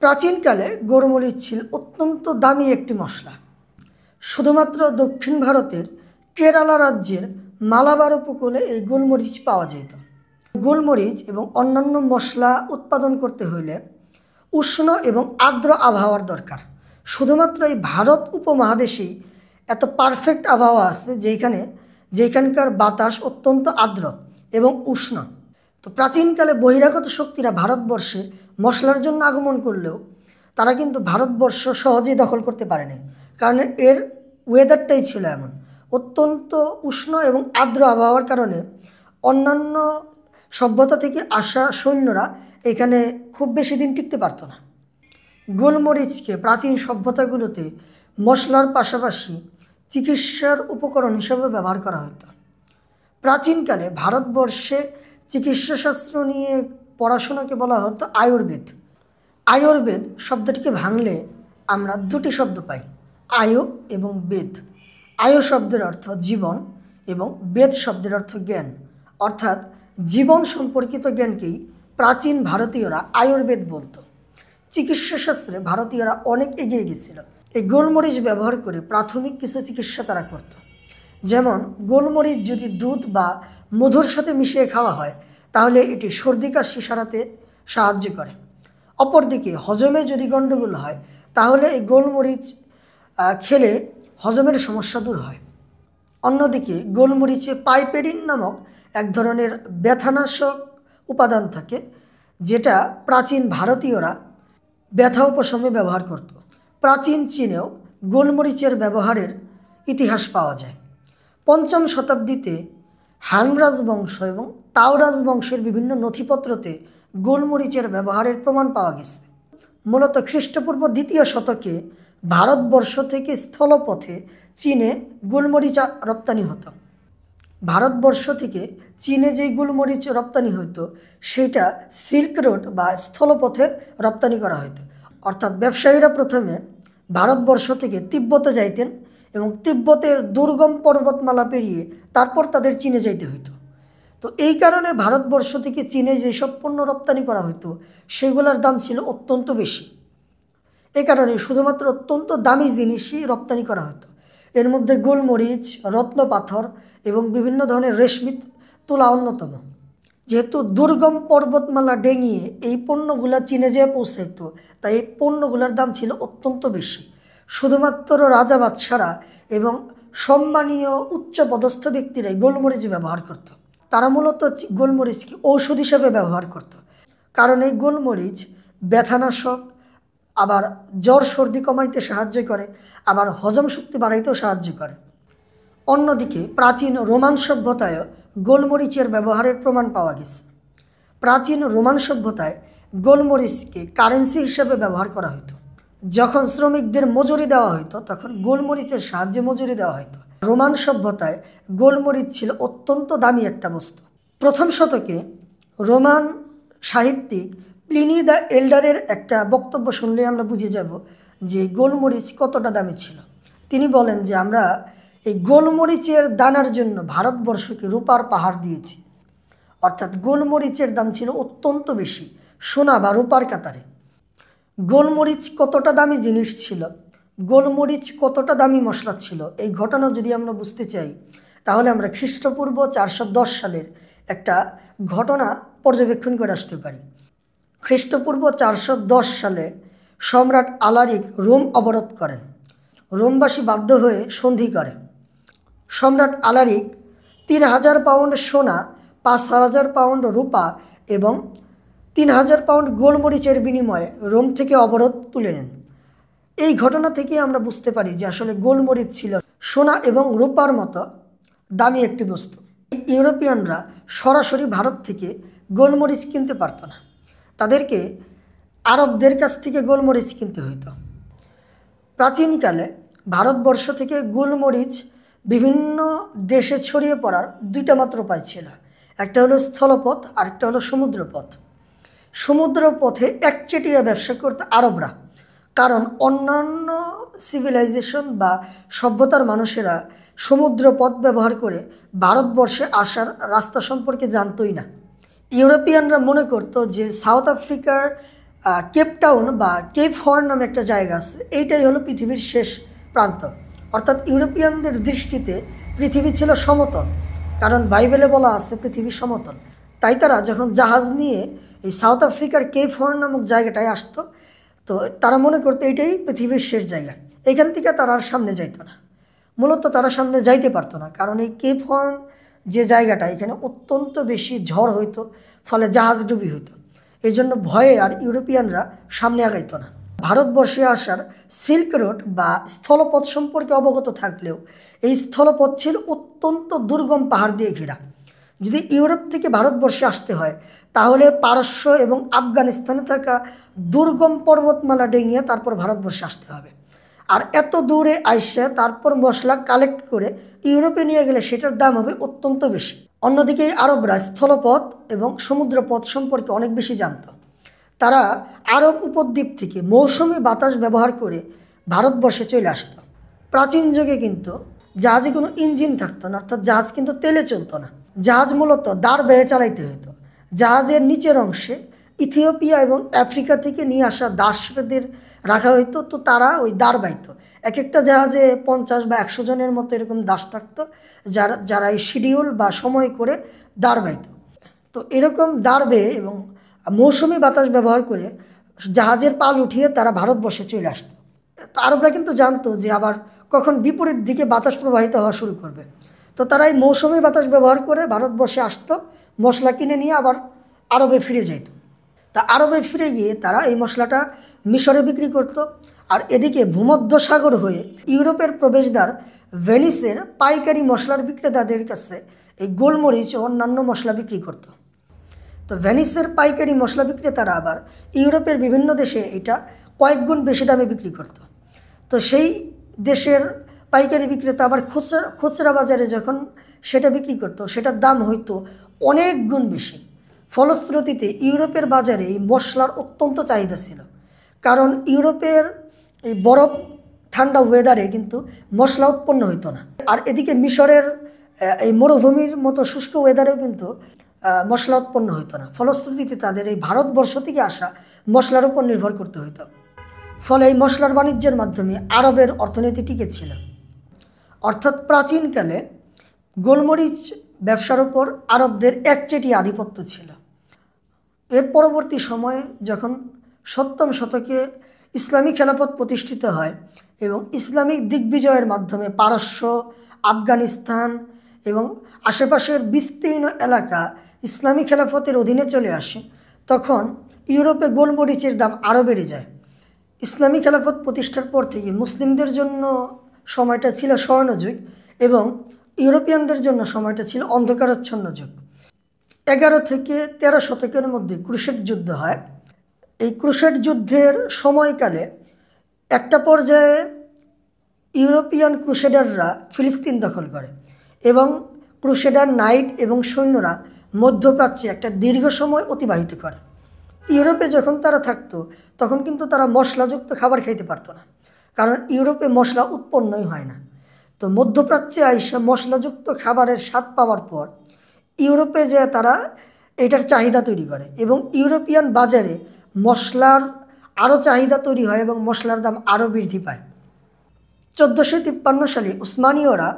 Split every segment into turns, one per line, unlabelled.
প্রাচীনকালে গোলমরিচ ছিল অত্যন্ত দামি একটি মশলা। শুধুমাত্র দক্ষিণ ভারতের কেরালা রাজ্যের মালাবার উপকূলে এই গোলমরিচ পাওয়া যেত। গোলমরিচ এবং অন্যান্য মশলা উৎপাদন করতে হলে উষ্ণ এবং আর্দ্র আবহাওয়ার দরকার। শুধুমাত্র এই ভারত উপমহাদেশেই এত পারফেক্ট আবহাওয়া আছে যেখানকার বাতাস অত্যন্ত আর্দ্র এবং উষ্ণ। তো প্রাচীনকালে বহিরাগত শক্তিরা ভারতবর্ষে মশলার জন্য আগমন করলেও তারা কিন্তু ভারতবর্ষ সহজেই দখল করতে পারেনি, কারণ এর ওয়েদারটাই ছিল এমন অত্যন্ত উষ্ণ এবং আর্দ্র আবহাওয়ার কারণে অন্যান্য সভ্যতা থেকে আসা সৈন্যরা এখানে খুব বেশি দিন টিকতে পারত না। গোলমরিচকে প্রাচীন সভ্যতাগুলোতে মশলার পাশাপাশি চিকিৎসার উপকরণ হিসেবে ব্যবহার করা হতো। প্রাচীনকালে ভারতবর্ষে চিকিৎসাশাস্ত্র নিয়ে পড়াশোনাকে বলা হতো আয়ুর্বেদ। আয়ুর্বেদ শব্দটিকে ভাঙলে আমরা দুটি শব্দ পাই, আয়ু এবং বেদ। আয়ু শব্দের অর্থ জীবন এবং বেদ শব্দের অর্থ জ্ঞান, অর্থাৎ জীবন সম্পর্কিত জ্ঞানকেই প্রাচীন ভারতীয়রা আয়ুর্বেদ বলতো। চিকিৎসাশাস্ত্রে ভারতীয়রা অনেক এগিয়ে গেছিল। এই গোলমরিচ ব্যবহার করে প্রাথমিক কিছু চিকিৎসা তারা করত। যেমন গোলমরিচ যদি দুধ বা মধুর সাথে মিশিয়ে খাওয়া হয় তাহলে এটি সর্দি কাশি সারাতে সাহায্য করে। অপরদিকে হজমে যদি গণ্ডগোল হয় তাহলে এই গোলমরিচ খেলে হজমের সমস্যা দূর হয়। অন্যদিকে গোলমরিচে পাইপেরিন নামক এক ধরনের ব্যথানাশক উপাদান থাকে, যেটা প্রাচীন ভারতীয়রা ব্যথা উপশমে ব্যবহার করত। প্রাচীন চীনেও গোলমরিচের ব্যবহারের ইতিহাস পাওয়া যায়। ৫ম শতাব্দীতে হান রাজবংশ এবং তাও রাজবংশের বিভিন্ন নথিপত্রতে গোলমরিচের ব্যবহারের প্রমাণ পাওয়া গেছে। মূলত খ্রিস্টপূর্ব ২য় শতকে ভারতবর্ষ থেকে স্থলপথে চীনে গোলমরিচ রপ্তানি হতো। ভারতবর্ষ থেকে চীনে যেই গোলমরিচ রপ্তানি হতো সেটা সিল্ক রোড বা স্থলপথে রপ্তানি করা হতো। অর্থাৎ ব্যবসায়ীরা প্রথমে ভারতবর্ষ থেকে তিব্বতে যাইতেন এবং তিব্বতের দুর্গম পর্বতমালা পেরিয়ে তারপর তাদের চীনে যাইতে হইতো। তো এই কারণে ভারতবর্ষ থেকে চীনে যেসব পণ্য রপ্তানি করা হতো সেগুলোর দাম ছিল অত্যন্ত বেশি। এই কারণে শুধুমাত্র অত্যন্ত দামি জিনিসই রপ্তানি করা হতো। এর মধ্যে গোলমরিচ, রত্নপাথর এবং বিভিন্ন ধরনের রেশমি তুলা অন্যতম। যেহেতু দুর্গম পর্বতমালা ডেঙিয়ে এই পণ্যগুলা চীনে যেয়ে পৌঁছাইতো, তাই এই পণ্যগুলোর দাম ছিল অত্যন্ত বেশি। শুধুমাত্র রাজা বাদশারা এবং সম্মানীয় উচ্চপদস্থ ব্যক্তিরাই গোলমরিচ ব্যবহার করত। তারা মূলত গোলমরিচকে ঔষধ হিসেবে ব্যবহার করত, কারণ এই গোলমরিচ ব্যথানাশক, আবার জ্বর সর্দি কমাইতে সাহায্য করে, আবার হজম শক্তি বাড়াইতেও সাহায্য করে। অন্যদিকে প্রাচীন রোমান সভ্যতায় গোলমরিচের ব্যবহারের প্রমাণ পাওয়া গেছে। প্রাচীন রোমান সভ্যতায় গোলমরিচকে কারেন্সি হিসেবে ব্যবহার করা হতো। যখন শ্রমিকদের মজুরি দেওয়া হতো তখন গোলমরিচের সাহায্যে মজুরি দেওয়া হতো। রোমান সভ্যতায় গোলমরিচ ছিল অত্যন্ত দামি একটা বস্তু। ১ম শতকে রোমান সাহিত্যিক প্লিনি দ্য এল্ডারের একটা বক্তব্য শুনলে আমরা বুঝে যাব যে গোলমরিচ কতটা দামি ছিল। তিনি বলেন যে আমরা এই গোলমরিচের দানার জন্য ভারতবর্ষকে রূপার পাহাড় দিয়েছি। অর্থাৎ গোলমরিচের দাম ছিল অত্যন্ত বেশি, সোনা বা রূপার কাতারে। গোলমরিচ কতটা দামি জিনিস ছিল, গোলমরিচ কতটা দামি মশলা ছিল, এই ঘটনা যদি আমরা বুঝতে চাই তাহলে আমরা খ্রিস্টপূর্ব ৪১০ সালের একটা ঘটনা পর্যবেক্ষণ করে আসতে পারি। খ্রিস্টপূর্ব ৪১০ সালে সম্রাট আলারিক রোম অবরোধ করেন। রোমবাসী বাধ্য হয়ে সন্ধি করে। সম্রাট আলারিক ৩,০০০ পাউন্ড সোনা, ৫,০০০ পাউন্ড রূপা এবং ৩,০০০ পাউন্ড গোলমরিচের বিনিময়ে রোম থেকে অবরোধ তুলে নেন। এই ঘটনা থেকে আমরা বুঝতে পারি যে আসলে গোলমরিচ ছিল সোনা এবং রূপার মতো দামি একটি বস্তু। ইউরোপিয়ানরা সরাসরি ভারত থেকে গোলমরিচ কিনতে পারত না, তাদেরকে আরবদের কাছ থেকে গোলমরিচ কিনতে হইতো। প্রাচীনকালে ভারতবর্ষ থেকে গোলমরিচ বিভিন্ন দেশে ছড়িয়ে পড়ার দুইটা মাত্র উপায় ছিল, একটা হলো স্থলপথ আর একটা হলো সমুদ্রপথ। সমুদ্রপথে একচেটিয়া ব্যবসা করতে আরবরা, কারণ অন্যান্য সিভিলাইজেশন বা সভ্যতার মানুষেরা সমুদ্রপথ ব্যবহার করে ভারতবর্ষে আসার রাস্তা সম্পর্কে জানতই না। ইউরোপিয়ানরা মনে করত যে সাউথ আফ্রিকার কেপটাউন বা কেপ হর্ন নামে একটা জায়গা আছে, এইটাই হলো পৃথিবীর শেষ প্রান্ত। অর্থাৎ ইউরোপিয়ানদের দৃষ্টিতে পৃথিবী ছিল সমতল, কারণ বাইবেলে বলা আছে পৃথিবী সমতল। তাই তারা যখন জাহাজ নিয়ে এই সাউথ আফ্রিকার কেপ হর্ন নামক জায়গাটায় আসতো, তো তারা মনে করতো এটাই পৃথিবীর শেষ জায়গা, এখান থেকে তারা আর সামনে যাইতো না। মূলত তারা সামনে যাইতে পারতো না, কারণ এই কেপ হর্ন যে জায়গাটা, এখানে অত্যন্ত বেশি ঝড় হইতো, ফলে জাহাজ ডুবি হইতো। এই জন্য ভয়ে আর ইউরোপিয়ানরা সামনে আগাইতো না। ভারতবর্ষে আসার সিল্ক রোড বা স্থলপথ সম্পর্কে অবগত থাকলেও এই স্থলপথ ছিল অত্যন্ত দুর্গম পাহাড় দিয়ে ঘেরা। যদি ইউরোপ থেকে ভারতবর্ষে আসতে হয় তাহলে পারস্য এবং আফগানিস্তানে থাকা দুর্গম পর্বতমালা ডিঙিয়ে তারপর ভারতবর্ষে আসতে হবে। আর এত দূরে আইসা তারপর মশলা কালেক্ট করে ইউরোপে নিয়ে গেলে সেটার দাম হবে অত্যন্ত বেশি। অন্যদিকে আরবরা স্থলপথ এবং সমুদ্রপথ সম্পর্কে অনেক বেশি জানত। তারা আরব উপদ্বীপ থেকে মৌসুমি বাতাস ব্যবহার করে ভারতবর্ষে চলে আসত। প্রাচীন যুগে কিন্তু জাহাজে কোনো ইঞ্জিন থাকতো না, অর্থাৎ জাহাজ কিন্তু তেলে চলতো না। জাহাজ মূলত দাঁড় বেয়ে চালাইতে হতো। জাহাজের নিচের অংশে ইথিওপিয়া এবং আফ্রিকা থেকে নিয়ে আসা দাসদের রাখা হইতো, তো তারা ওই দাঁড় বাইতো। এক একটা জাহাজে 50 বা 100 জনের মতো এরকম দাস থাকতো, যারা এই শিডিউল বা সময় করে দাঁড় বাইতো। তো এরকম দাঁড় বেয়ে এবং মৌসুমি বাতাস ব্যবহার করে জাহাজের পাল উঠিয়ে তারা ভারতবর্ষে চলে আসতো। আরবরা কিন্তু জানতো যে আবার কখন বিপরীত দিকে বাতাস প্রবাহিত হওয়া শুরু করবে, তো তারা এই মৌসুমি বাতাস ব্যবহার করে ভারতবর্ষে আসতো, মশলা কিনে নিয়ে আবার আরবে ফিরে যেত। তা আরবে ফিরে গিয়ে তারা এই মশলাটা মিশরে বিক্রি করত। আর এদিকে ভূমধ্যসাগর হয়ে ইউরোপের প্রবেশদ্বার ভেনিসের পাইকারি মশলার বিক্রেতাদের কাছে এই গোলমরিচ ও অন্যান্য মশলা বিক্রি করত। তো ভেনিসের পাইকারি মশলা বিক্রেতারা আবার ইউরোপের বিভিন্ন দেশে এটা কয়েক গুণ বেশি দামে বিক্রি করত। তো সেই দেশের পাইকারি বিক্রেতা আবার খুচরা বাজারে যখন সেটা বিক্রি করত, সেটার দাম হয়তো অনেক গুণ বেশি। ফলশ্রুতিতে ইউরোপের বাজারে এই মশলার অত্যন্ত চাহিদা ছিল, কারণ ইউরোপের এই বরফ ঠান্ডা ওয়েদারে কিন্তু মশলা উৎপন্ন হইতো না। আর এদিকে মিশরের এই মরুভূমির মতো শুষ্ক ওয়েদারেও কিন্তু মশলা উৎপন্ন হইতো না। ফলশ্রুতিতে তাদের এই ভারতবর্ষ থেকে আসা মশলার উপর নির্ভর করতে হইতো। ফলে এই মশলার বাণিজ্যের মাধ্যমে আরবের অর্থনীতি টিকে ছিল। অর্থাৎ প্রাচীনকালে গোলমরিচ ব্যবসার উপর আরবদের একচেটিয়া আধিপত্য ছিল। এর পরবর্তী সময়ে যখন 7ম শতকে ইসলামী খেলাফত প্রতিষ্ঠিত হয় এবং ইসলামিক দিগ্বিজয়ের মাধ্যমে পারস্য, আফগানিস্তান এবং আশেপাশের বিস্তীর্ণ এলাকা ইসলামী খেলাফতের অধীনে চলে আসে, তখন ইউরোপে গোলমরিচের দাম আরও বেড়ে যায়। ইসলামী খেলাফত প্রতিষ্ঠার পর থেকে মুসলিমদের জন্য সময়টা ছিল স্বর্ণযুগ এবং ইউরোপিয়ানদের জন্য সময়টা ছিল অন্ধকারাচ্ছন্ন যুগ। 11 থেকে 13 শতকের মধ্যে ক্রুসেড যুদ্ধ হয়। এই ক্রুসেড যুদ্ধের সময়কালে একটা পর্যায়ে ইউরোপিয়ান ক্রুসেডাররা ফিলিস্তিন দখল করে এবং ক্রুসেডার নাইট এবং সৈন্যরা মধ্যপ্রাচ্যে একটা দীর্ঘ সময় অতিবাহিত করে। ইউরোপে যখন তারা থাকতো তখন কিন্তু তারা মশলাযুক্ত খাবার খাইতে পারতো না, কারণ ইউরোপে মশলা উৎপন্নই হয় না। তো মধ্যপ্রাচ্যে আইসা মশলাযুক্ত খাবারের স্বাদ পাওয়ার পর ইউরোপে যে তারা এটার চাহিদা তৈরি করে এবং ইউরোপিয়ান বাজারে মশলার আরও চাহিদা তৈরি হয় এবং মশলার দাম আরও বৃদ্ধি পায়। 1453 সালে উসমানীয়রা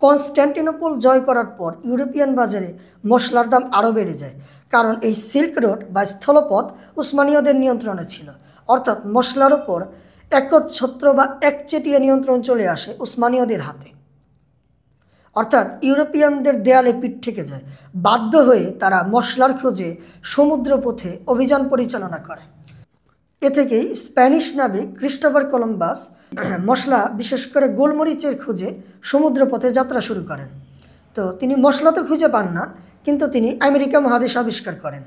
কনস্ট্যান্টিনোপল জয় করার পর ইউরোপিয়ান বাজারে মশলার দাম আরও বেড়ে যায়, কারণ এই সিল্ক রোড বা স্থলপথ উসমানীয়দের নিয়ন্ত্রণে ছিল। অর্থাৎ মশলার ওপর একচ্ছত্র বা একচেটিয়া নিয়ন্ত্রণ চলে আসে উসমানীয়দের হাতে। অর্থাৎ ইউরোপিয়ানদের দেয়ালে পিঠ ঠেকে যায়। বাধ্য হয়ে তারা মশলার খোঁজে সমুদ্রপথে অভিযান পরিচালনা করে। এ থেকেই স্প্যানিশ নাবিক ক্রিস্টোফার কলম্বাস মশলা, বিশেষ করে গোলমরিচের খোঁজে সমুদ্রপথে যাত্রা শুরু করেন। তো তিনি মশলা তো খুঁজে পান না, কিন্তু তিনি আমেরিকা মহাদেশ আবিষ্কার করেন।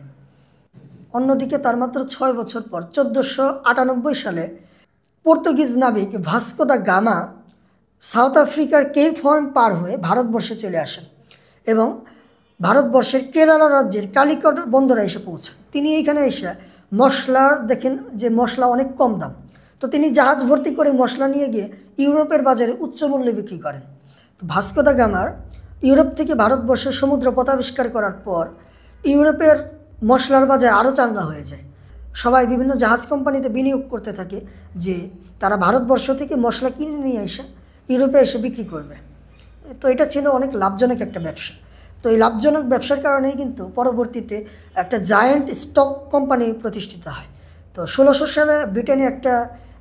অন্যদিকে তার মাত্র 6 বছর পর 1498 সালে পর্তুগিজ নাবিক ভাস্কো দা গামা সাউথ আফ্রিকার কেপ হর্ন পার হয়ে ভারতবর্ষে চলে আসেন এবং ভারতবর্ষের কেরালা রাজ্যের কালিকট বন্দরে এসে পৌঁছান। তিনি এইখানে এসে মশলার দেখেন যে মশলা অনেক কম দাম, তো তিনি জাহাজ ভর্তি করে মশলা নিয়ে গিয়ে ইউরোপের বাজারে উচ্চ মূল্যে বিক্রি করেন। তো ভাস্কো দা গামার ইউরোপ থেকে ভারতবর্ষের সমুদ্রপথ আবিষ্কার করার পর ইউরোপের মশলার বাজার আরও চাঙ্গা হয়ে যায়। সবাই বিভিন্ন জাহাজ কোম্পানিতে বিনিয়োগ করতে থাকে যে তারা ভারতবর্ষ থেকে মশলা কিনে নিয়ে এসে ইউরোপে এসে বিক্রি করবে। তো এটা ছিল অনেক লাভজনক একটা ব্যবসা। তো এই লাভজনক ব্যবসার কারণেই কিন্তু পরবর্তীতে একটা জায়ান্ট স্টক কোম্পানি প্রতিষ্ঠিত হয়। তো 1600 সালে ব্রিটেনে একটা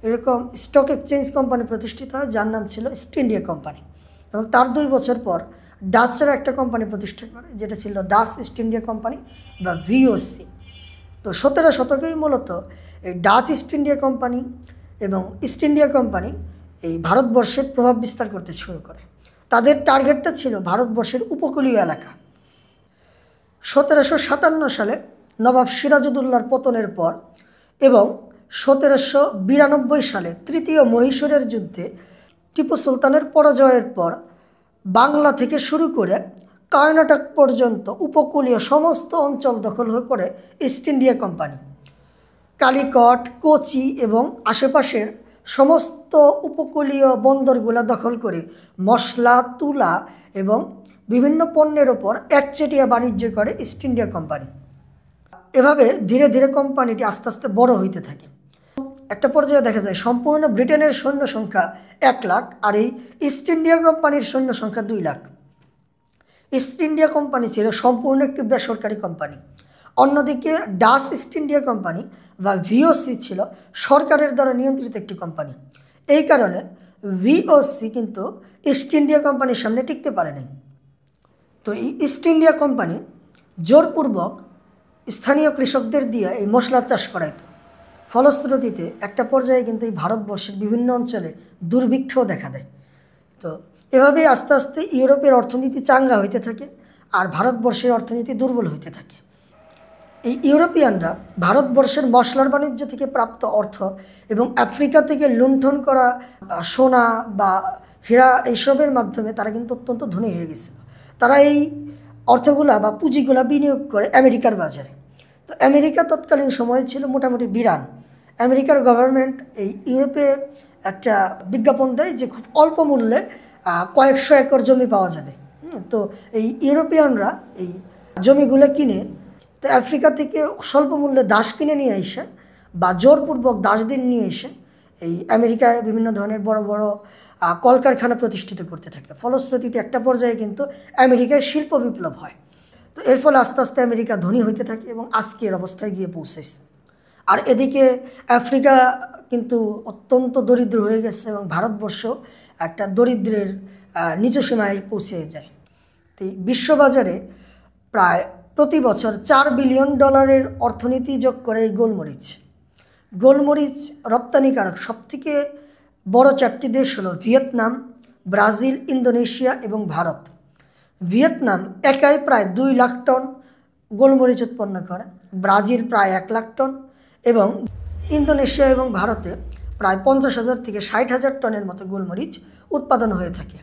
এরকম স্টক এক্সচেঞ্জ কোম্পানি প্রতিষ্ঠিত হয়, যার নাম ছিল ইস্ট ইন্ডিয়া কোম্পানি। এবং তার 2 বছর পর ডাচের একটা কোম্পানি প্রতিষ্ঠা করে, যেটা ছিল ডাচ ইস্ট ইন্ডিয়া কোম্পানি বা ভিওসি। তো 17 শতকেই মূলত এই ডাচ ইস্ট ইন্ডিয়া কোম্পানি এবং ইস্ট ইন্ডিয়া কোম্পানি এই ভারতবর্ষের প্রভাব বিস্তার করতে শুরু করে। তাদের টার্গেটটা ছিল ভারতবর্ষের উপকূলীয় এলাকা। 1757 সালে নবাব সিরাজউদ্দৌলার পতনের পর এবং 1792 সালে তৃতীয় মহীশূরের যুদ্ধে টিপু সুলতানের পরাজয়ের পর বাংলা থেকে শুরু করে কর্ণাটক পর্যন্ত উপকূলীয় সমস্ত অঞ্চল দখল করে east India company. Calicut, Kochi এবং আশেপাশের সমস্ত উপকূলীয় বন্দরগুলো দখল করে মশলা, তুলা এবং বিভিন্ন পণ্যের ওপর একচেটিয়া বাণিজ্য করে ইস্ট ইন্ডিয়া কোম্পানি। এভাবে ধীরে ধীরে কোম্পানিটি আস্তে আস্তে বড় হইতে থাকে। একটা পর্যায়ে দেখা যায় সম্পূর্ণ ব্রিটেনের সৈন্য সংখ্যা 1 লাখ, আর এই ইস্ট ইন্ডিয়া কোম্পানির সৈন্য সংখ্যা 2 লাখ। ইস্ট ইন্ডিয়া কোম্পানি ছিল সম্পূর্ণ একটি বেসরকারি কোম্পানি। অন্যদিকে ডাচ ইস্ট ইন্ডিয়া কোম্পানি বা ভিওসি ছিল সরকারের দ্বারা নিয়ন্ত্রিত একটি কোম্পানি। এই কারণে ভিওসি কিন্তু ইস্ট ইন্ডিয়া কোম্পানির সামনে টিকতে পারেনি। তো এই ইস্ট ইন্ডিয়া কোম্পানি জোরপূর্বক স্থানীয় কৃষকদের দিয়ে এই মশলা চাষ করাইত। ফলশ্রুতিতে একটা পর্যায়ে কিন্তু এই ভারতবর্ষের বিভিন্ন অঞ্চলে দুর্ভিক্ষও দেখা দেয়। তো এভাবেই আস্তে আস্তে ইউরোপের অর্থনীতি চাঙ্গা হইতে থাকে আর ভারতবর্ষের অর্থনীতি দুর্বল হইতে থাকে। এই ইউরোপিয়ানরা ভারতবর্ষের মশলার বাণিজ্য থেকে প্রাপ্ত অর্থ এবং আফ্রিকা থেকে লুণ্ঠন করা সোনা বা হীরা এইসবের মাধ্যমে তারা কিন্তু অত্যন্ত ধনী হয়ে গেছিল। তারা এই অর্থগুলা বা পুঁজিগুলা বিনিয়োগ করে আমেরিকার বাজারে। তো আমেরিকা তৎকালীন সময় ছিল মোটামুটি বিরান। আমেরিকার গভর্নমেন্ট এই ইউরোপে একটা বিজ্ঞাপন দেয় যে খুব অল্প মূল্যে কয়েকশো একর জমি পাওয়া যাবে। তো এই ইউরোপিয়ানরা এই জমিগুলো কিনে তো আফ্রিকা থেকে স্বল্প মূল্যে দাস কিনে নিয়ে এসে বা জোরপূর্বক দাসদের নিয়ে এসে এই আমেরিকায় বিভিন্ন ধরনের বড় বড় কলকারখানা প্রতিষ্ঠিত করতে থাকে। ফলশ্রুতিতে একটা পর্যায়ে কিন্তু আমেরিকায় শিল্প বিপ্লব হয়। তো এর ফলে আস্তে আস্তে আমেরিকা ধনী হইতে থাকে এবং আজকের অবস্থায় গিয়ে পৌঁছেছে। আর এদিকে আফ্রিকা কিন্তু অত্যন্ত দরিদ্র হয়ে গেছে এবং ভারতবর্ষ একটা দরিদ্রের নিচ সীমায় পৌঁছে যায়। তো বিশ্ববাজারে প্রায় প্রতি বছর $4 বিলিয়ন অর্থনীতি যোগ করে এই গোলমরিচ। গোলমরিচ রপ্তানিকারক সবথেকে বড় 4টি দেশ হলো ভিয়েতনাম, ব্রাজিল, ইন্দোনেশিয়া এবং ভারত। ভিয়েতনাম একাই প্রায় 2 লাখ টন গোলমরিচ উৎপন্ন করে, ব্রাজিল প্রায় 1 লাখ টন এবং ইন্দোনেশিয়া এবং ভারতে প্রায় 50,000 থেকে 60,000 টনের মতো গোলমরিচ উৎপাদন হয়ে থাকে।